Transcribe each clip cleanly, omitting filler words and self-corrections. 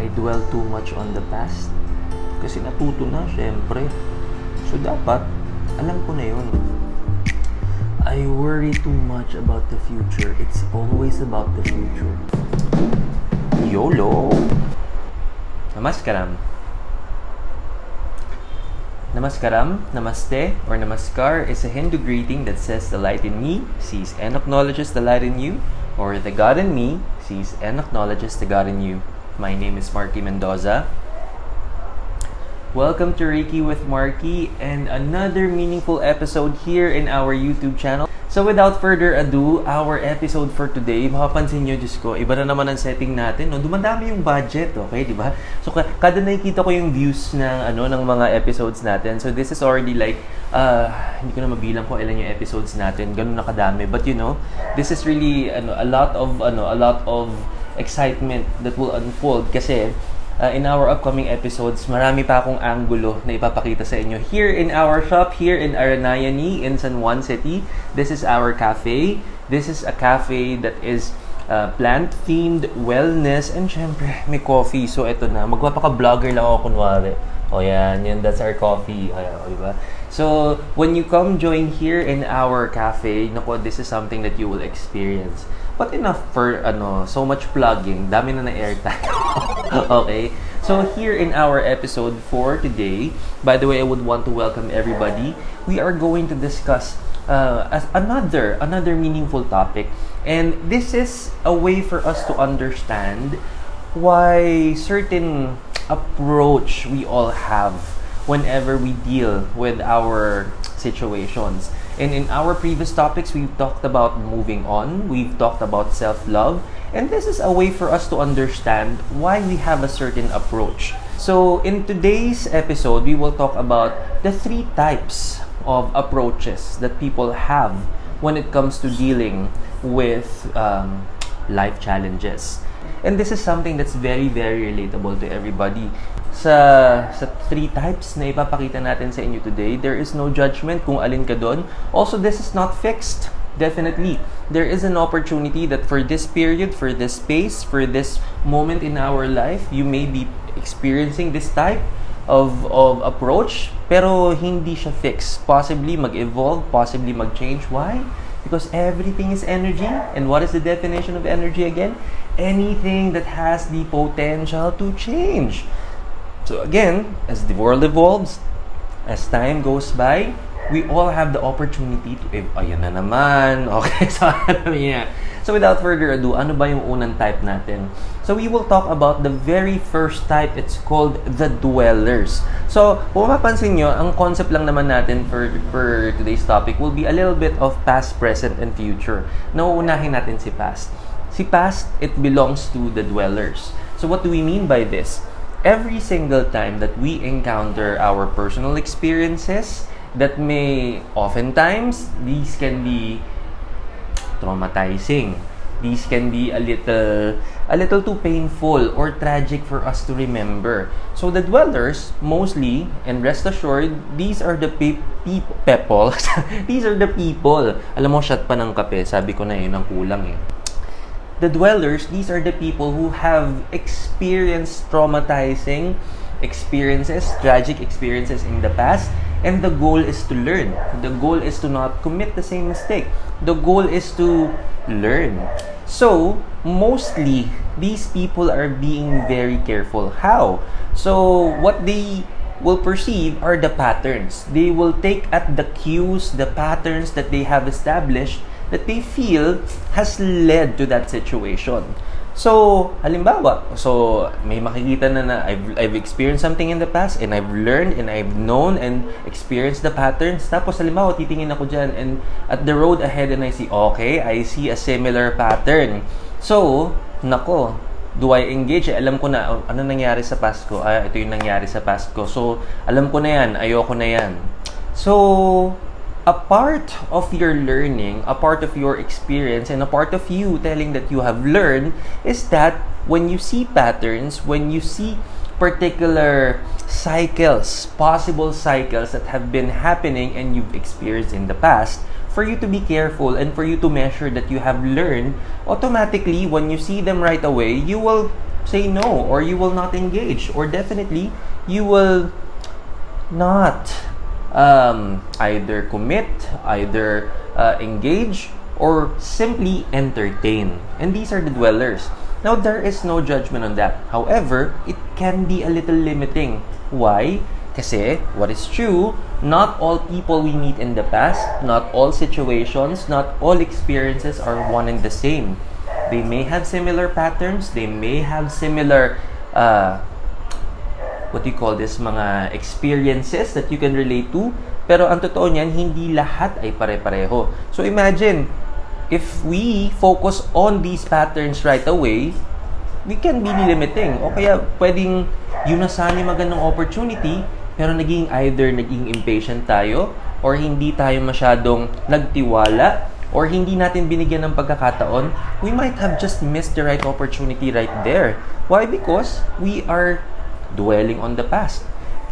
I dwell too much on the past. Kasi natuto na, syempre. So, dapat, alam ko na yun. I worry too much about the future. It's always about the future. YOLO! Namaskaram. Namaskaram, namaste, or namaskar is a Hindu greeting that says the light in me sees and acknowledges the light in you, or the God in me sees and acknowledges the God in you. My name is Marky Mendoza. Welcome to Reiki with Marky and another meaningful episode here in our YouTube channel. So without further ado, our episode for today, mapapansin nyo, Diyos ko, iba na naman ang setting natin, no? Dumadami yung budget, okay, di ba? So kada nakikita ko yung views ng mga episodes natin. So this is already like hindi ko na mabilang kung ilan yung episodes natin, ganun na kadami. But you know, this is really a lot of excitement that will unfold kasi in our upcoming episodes, marami pa akong angulo na ipapakita sa inyo. Here in our shop, here in Aranayani, in San Juan City, this is our cafe. This is a cafe that is plant-themed, wellness, and syempre, may coffee. So, eto na. Magpapaka-vlogger lang ako kunwari. O yan, that's our coffee. Diba? So, when you come join here in our cafe, nako, this is something that you will experience. But enough for so much plugging. Dami na airtime. Okay? So here in our episode for today, by the way, I would want to welcome everybody. We are going to discuss another meaningful topic. And this is a way for us to understand why certain approach we all have whenever we deal with our situations. And in our previous topics, we've talked about moving on, we've talked about self-love, and this is a way for us to understand why we have a certain approach. So in today's episode, we will talk about the 3 types of approaches that people have when it comes to dealing with life challenges. And this is something that's very, very relatable to everybody. Sa 3 types na ipapakita natin sa inyo today, there is no judgment kung alin ka doon. Also, this is not fixed. Definitely. There is an opportunity that for this period, for this space, for this moment in our life, you may be experiencing this type of approach, pero hindi siya fixed. Possibly mag-evolve, possibly mag-change. Why? Because everything is energy. And what is the definition of energy again? Anything that has the potential to change. So again, as the world evolves, as time goes by, we all have the opportunity to ayan na naman. Okay, so without further ado, ano ba yung unang type natin? So we will talk about the very first type. It's called the dwellers. So kung mapapansin nyo, ang concept lang naman natin for today's topic will be a little bit of past, present, and future. Nauunahin natin si past. Si past, it belongs to the dwellers. So what do we mean by this? Every single time that we encounter our personal experiences, that may oftentimes, these can be traumatizing. These can be a little too painful or tragic for us to remember. So the dwellers, mostly, and rest assured, these are the people. These are the people. Alam mo, shot pa ng kape. Sabi ko na yun ang kulang eh. The dwellers, these are the people who have experienced traumatizing experiences, tragic experiences in the past, and the goal is to learn. The goal is to not commit the same mistake. The goal is to learn. So, mostly, these people are being very careful. How? So, what they will perceive are the patterns. They will take at the cues, the patterns that they have established that they feel has led to that situation. So, halimbawa, may makikita na I've experienced something in the past and I've learned and I've known and experienced the patterns. Tapos, halimbawa, titingin ako dyan and at the road ahead and I see a similar pattern. So, nako, do I engage? Alam ko na, ano nangyari sa past ko? Ito yung nangyari sa past ko. So, alam ko na yan, ayoko na yan. So, a part of your learning, a part of your experience, and a part of you telling that you have learned is that when you see patterns, when you see particular cycles, possible cycles that have been happening and you've experienced in the past, for you to be careful and for you to measure that you have learned, automatically, when you see them right away, you will say no, or you will not engage, or definitely you will not either commit, either engage, or simply entertain. And these are the dwellers. Now, there is no judgment on that. However, it can be a little limiting. Why? Kasi, what is true, not all people we meet in the past, not all situations, not all experiences are one and the same. They may have similar patterns, they may have similar, what do you call this, mga experiences that you can relate to, pero ang totoo niyan, hindi lahat ay pare-pareho. So imagine, if we focus on these patterns right away, we can be limiting. O kaya pwedeng yun na sana yung magandang opportunity, pero naging impatient tayo, or hindi tayo masyadong nagtiwala, or hindi natin binigyan ng pagkakataon, we might have just missed the right opportunity right there. Why? Because we are dwelling on the past.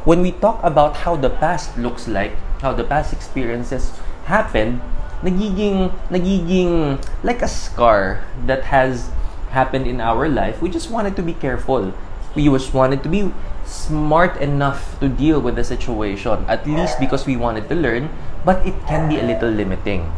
When we talk about how the past looks like, how the past experiences happened, nagiging like a scar that has happened in our life. We just wanted to be careful. We just wanted to be smart enough to deal with the situation, at least because we wanted to learn, but it can be a little limiting.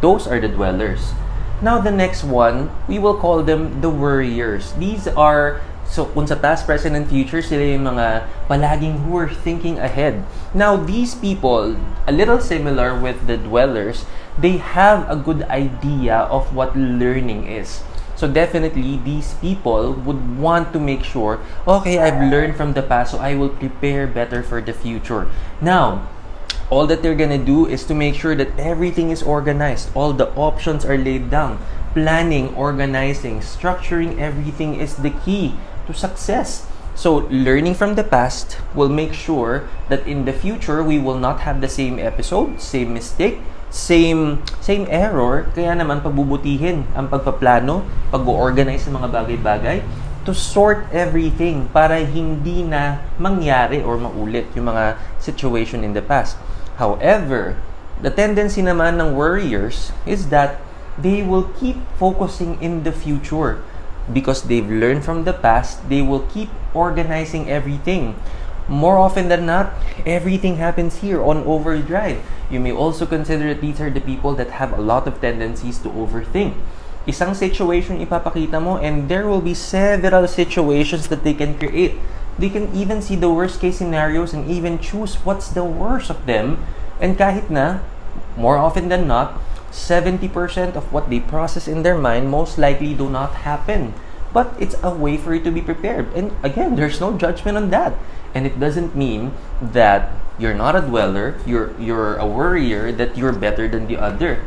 Those are the dwellers. Now, the next one, we will call them the worriers. These are, so kung sa past, present, and future, sila yung mga palaging who are thinking ahead. Now, these people, a little similar with the dwellers, they have a good idea of what learning is. So definitely, these people would want to make sure, okay, I've learned from the past, so I will prepare better for the future. Now, all that they're gonna do is to make sure that everything is organized. All the options are laid down. Planning, organizing, structuring everything is the key to success. So, learning from the past will make sure that in the future, we will not have the same episode, same mistake, same error. Kaya naman, pagbubutihin ang pagpaplano, pag-organize ng mga bagay-bagay, to sort everything para hindi na mangyari or maulit yung mga situation in the past. However, the tendency naman ng worriers is that they will keep focusing in the future. Because they've learned from the past, they will keep organizing everything. More often than not, everything happens here on overdrive. You may also consider that these are the people that have a lot of tendencies to overthink. Isang situation ipapakita mo, and there will be several situations that they can create. They can even see the worst case scenarios and even choose what's the worst of them. And kahit na, more often than not, 70% of what they process in their mind most likely do not happen. But it's a way for you to be prepared. And again, there's no judgment on that. And it doesn't mean that you're not a dweller, you're a worrier, that you're better than the other.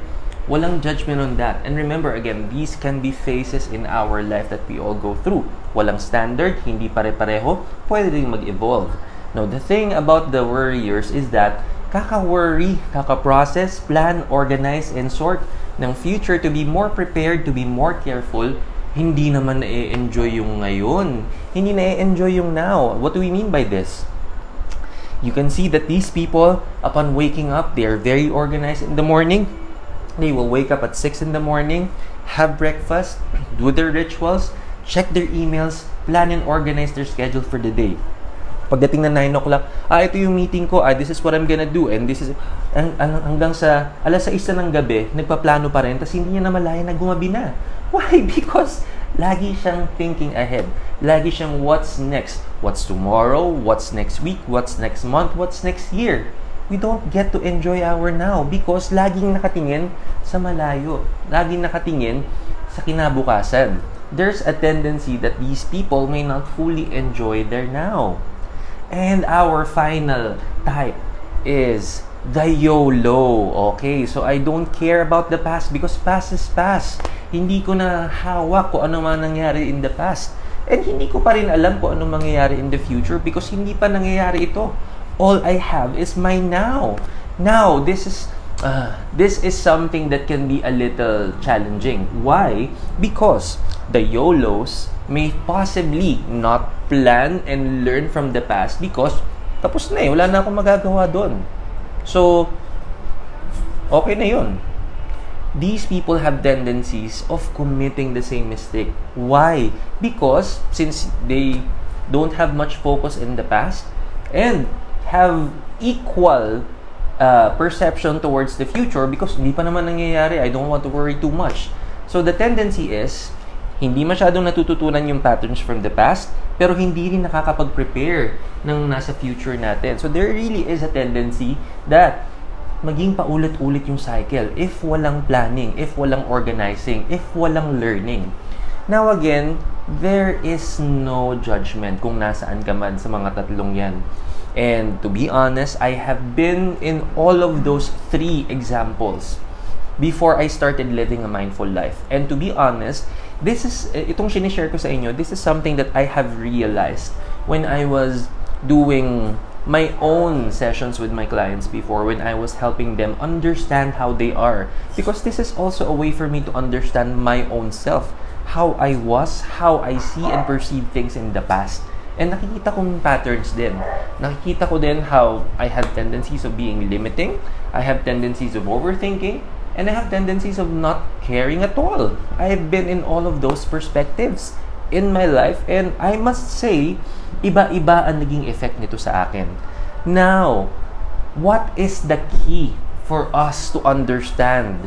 Walang judgment on that. And remember, again, these can be phases in our life that we all go through. Walang standard, hindi pare-pareho, pwede rin mag-evolve. Now, the thing about the worriers is that kaka-worry, kaka-process, plan, organize, and sort ng future to be more prepared, to be more careful, hindi naman na-enjoy yung ngayon. Hindi na-enjoy yung now. What do we mean by this? You can see that these people, upon waking up, they are very organized in the morning. They will wake up at 6 in the morning, have breakfast, do their rituals, check their emails, plan and organize their schedule for the day. Pagdating na 9 o'clock, ito yung meeting ko, this is what I'm gonna do, and this is, hanggang sa alas 6 na ng gabi, nagpaplano pa rin, tapos hindi niya namalaya na gumabi na. Why? Because lagi siyang thinking ahead. Lagi siyang what's next, what's tomorrow, what's next week, what's next month, what's next year. We don't get to enjoy our now because laging nakatingin sa malayo. Laging nakatingin sa kinabukasan. There's a tendency that these people may not fully enjoy their now. And our final type is the YOLO. Okay, so I don't care about the past because past is past. Hindi ko na hawak kung ano man nangyari in the past. And hindi ko pa rin alam kung ano mangyayari in the future because hindi pa nangyayari ito. All I have is my now. Now, this is something that can be a little challenging. Why? Because the YOLOs may possibly not plan and learn from the past because tapos na wala na akong magagawa doon. So, okay na yun. these people have tendencies of committing the same mistake. Why? Because since they don't have much focus in the past and have equal perception towards the future, because hindi pa naman nangyayari, I don't want to worry too much. So the tendency is, hindi masyadong natututunan yung patterns from the past, pero hindi rin nakakapag-prepare ng nasa future natin. So there really is a tendency that maging paulit-ulit yung cycle if walang planning, if walang organizing, if walang learning. Now again, there is no judgment kung nasaan ka man sa mga tatlong yan. And to be honest, I have been in all of those 3 examples before I started living a mindful life. And to be honest, this is, itong sinishare ko sa inyo, this is something that I have realized when I was doing my own sessions with my clients before, when I was helping them understand how they are. Because this is also a way for me to understand my own self, how I was, how I see and perceive things in the past. And nakikita kong patterns din. Nakikita ko din how I have tendencies of being limiting, I have tendencies of overthinking, and I have tendencies of not caring at all. I have been in all of those perspectives in my life, and I must say, iba-iba ang naging effect nito sa akin. Now, what is the key for us to understand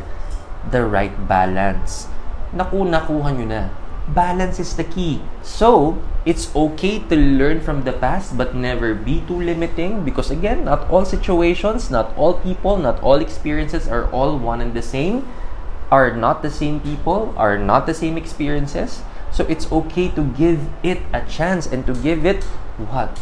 the right balance? Nakuha nyo na. Balance is the key. So, it's okay to learn from the past but never be too limiting, because again, not all situations, not all people, not all experiences are all one and the same, are not the same people, are not the same experiences. So it's okay to give it a chance and to give it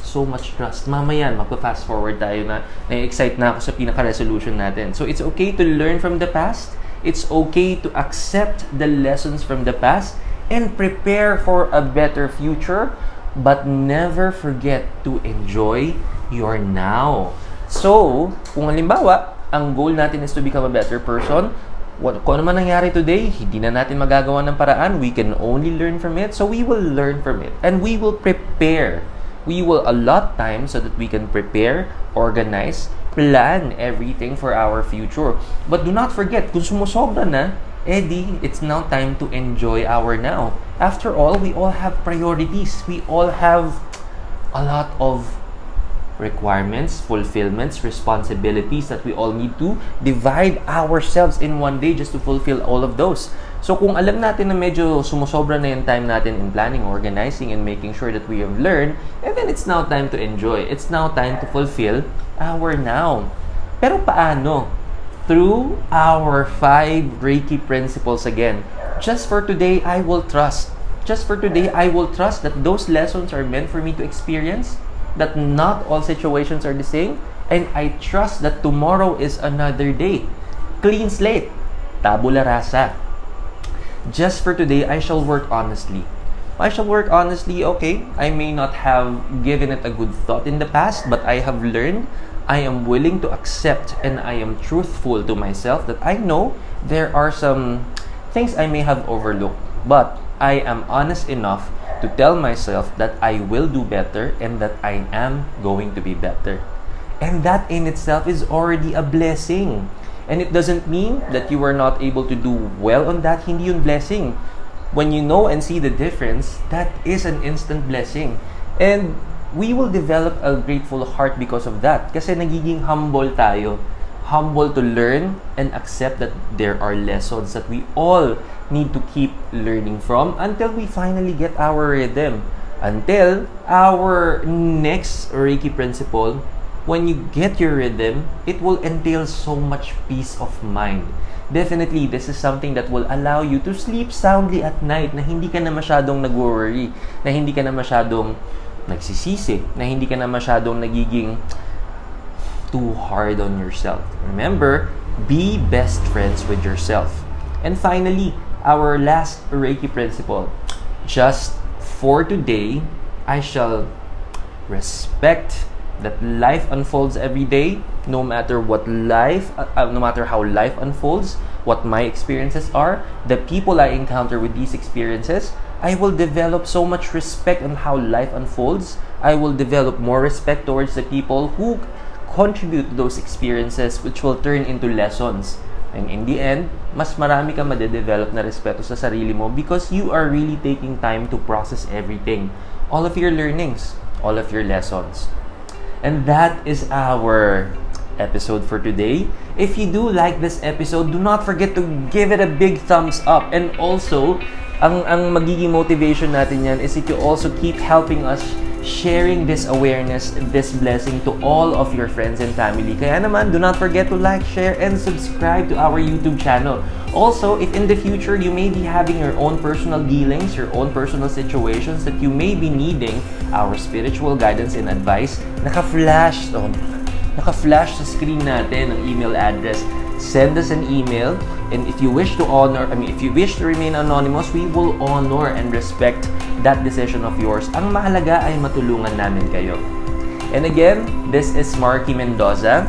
so much trust. Mamaya, magpa-fast forward tayo na excite na ako sa pinaka-resolution natin. So it's okay to learn from the past. It's okay to accept the lessons from the past and prepare for a better future, but never forget to enjoy your now. So, kung halimbawa, ang goal natin is to become a better person, kung ano man nangyari today, hindi na natin magagawa ng paraan. We can only learn from it. So we will learn from it. And we will prepare. We will allot time so that we can prepare, organize, plan everything for our future. But do not forget, kung sumusobra na, it's now time to enjoy our now. After all, we all have priorities. We all have a lot of requirements, fulfillments, responsibilities that we all need to divide ourselves in one day just to fulfill all of those. So kung alam natin na medyo sumusobra na yung time natin in planning, organizing, and making sure that we have learned, and then it's now time to enjoy. It's now time to fulfill our now. Pero paano? Through our 5 Reiki principles again. Just for today, I will trust. Just for today, I will trust that those lessons are meant for me to experience, that not all situations are the same, and I trust that tomorrow is another day. Clean slate. Tabula rasa. Just for today, I shall work honestly. I shall work honestly, okay, I may not have given it a good thought in the past, but I have learned, I am willing to accept, and I am truthful to myself that I know there are some things I may have overlooked, but I am honest enough to tell myself that I will do better and that I am going to be better. And that in itself is already a blessing. And it doesn't mean that you are not able to do well on that. Hindi yun blessing. When you know and see the difference, that is an instant blessing. And we will develop a grateful heart because of that. Kasi nagiging humble tayo. Humble to learn and accept that there are lessons that we all need to keep learning from until we finally get our rhythm. Until our next Reiki principle, when you get your rhythm, it will entail so much peace of mind. Definitely, this is something that will allow you to sleep soundly at night, na hindi ka na masyadong nag-worry, na hindi ka na masyadong nagsisisi, na hindi ka na masyadong nagiging too hard on yourself. Remember, be best friends with yourself. And finally, our last Reiki principle. Just for today, I shall respect that life unfolds every day, no matter no matter how life unfolds, what my experiences are, the people I encounter with these experiences, I will develop so much respect on how life unfolds. I will develop more respect towards the people who contribute to those experiences, which will turn into lessons. And in the end, mas marami ka madedevelop na respeto sa sarili mo because you are really taking time to process everything. All of your learnings, all of your lessons. And that is our episode for today. If you do like this episode, do not forget to give it a big thumbs up. And also, ang magiging motivation natin yan is if you also keep helping us sharing this awareness, this blessing to all of your friends and family. Kaya naman, do not forget to like, share, and subscribe to our YouTube channel. Also, if in the future you may be having your own personal dealings, your own personal situations that you may be needing our spiritual guidance and advice, naka-flash sa screen natin ang email address. Send us an email, and if you wish to remain anonymous, we will honor and respect that decision of yours. Ang mahalaga ay matulungan namin kayo. And again, this is Marky Mendoza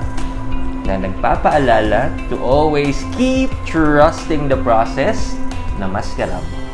na nagpapaalala to always keep trusting the process na mas karamo.